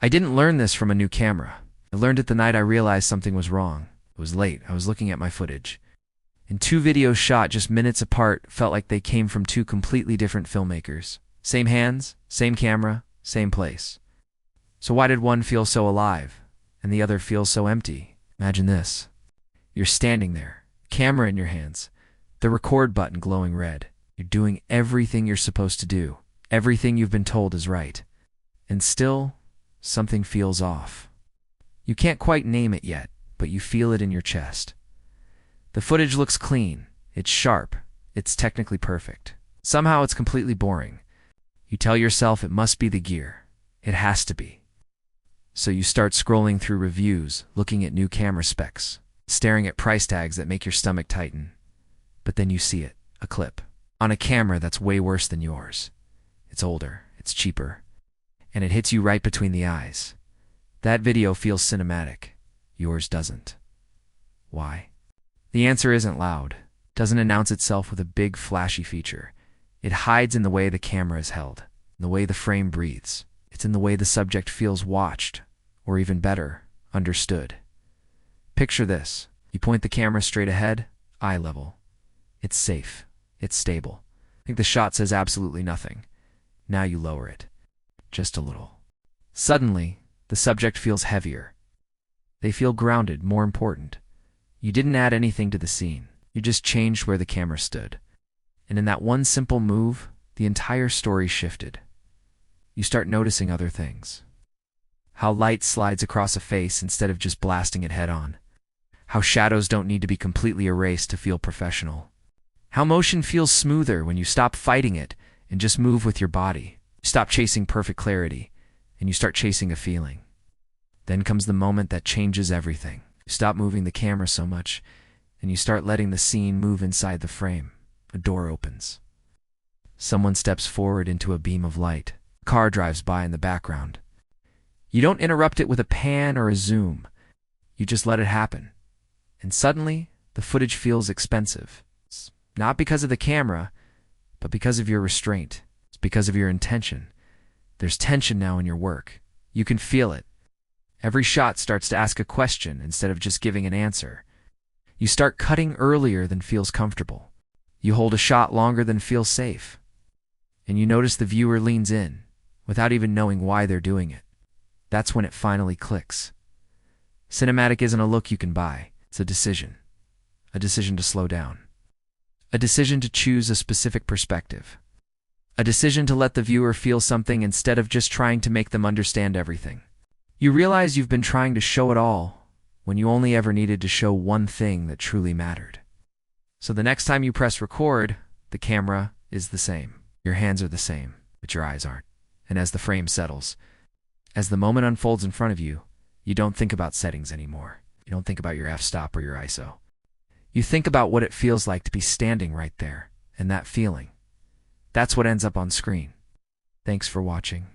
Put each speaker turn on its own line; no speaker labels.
I didn't learn this from a new camera. I learned it the night I realized something was wrong. It was late. I was looking at my footage. And two videos shot just minutes apart felt like they came from two completely different filmmakers. Same hands, same camera, same place. So why did one feel so alive and the other feel so empty? Imagine this. You're standing there, camera in your hands, the record button glowing red. You're doing everything you're supposed to do, everything you've been told is right. And still, something feels off. You can't quite name it yet, but you feel it in your chest. The footage looks clean, it's sharp, it's technically perfect. Somehow it's completely boring. You tell yourself it must be the gear. It has to be. So you start scrolling through reviews, looking at new camera specs, staring at price tags that make your stomach tighten. But then you see it, a clip, on a camera that's way worse than yours. It's older, it's cheaper, and it hits you right between the eyes. That video feels cinematic. Yours doesn't. Why? The answer isn't loud, doesn't announce itself with a big flashy feature. It hides in the way the camera is held, in the way the frame breathes. It's in the way the subject feels watched, or even better, understood. Picture this. You point the camera straight ahead, eye level. It's safe. It's stable. I think the shot says absolutely nothing. Now you lower it. Just a little. Suddenly, the subject feels heavier. They feel grounded, more important. You didn't add anything to the scene. You just changed where the camera stood. And in that one simple move, the entire story shifted. You start noticing other things. How light slides across a face instead of just blasting it head on. How shadows don't need to be completely erased to feel professional. How motion feels smoother when you stop fighting it and just move with your body. You stop chasing perfect clarity, and you start chasing a feeling. Then comes the moment that changes everything. You stop moving the camera so much, and you start letting the scene move inside the frame. A door opens. Someone steps forward into a beam of light. A car drives by in the background. You don't interrupt it with a pan or a zoom. You just let it happen. And suddenly, the footage feels expensive. It's not because of the camera, but because of your restraint. It's because of your intention. There's tension now in your work. You can feel it. Every shot starts to ask a question instead of just giving an answer. You start cutting earlier than feels comfortable. You hold a shot longer than feels safe. And you notice the viewer leans in, without even knowing why they're doing it. That's when it finally clicks. Cinematic isn't a look you can buy. It's a decision. A decision to slow down. A decision to choose a specific perspective. A decision to let the viewer feel something instead of just trying to make them understand everything. You realize you've been trying to show it all when you only ever needed to show one thing that truly mattered. So the next time you press record, the camera is the same. Your hands are the same, but your eyes aren't. And as the frame settles, as the moment unfolds in front of you, you don't think about settings anymore. You don't think about your f-stop or your ISO. You think about what it feels like to be standing right there, and that feeling. That's what ends up on screen. Thanks for watching.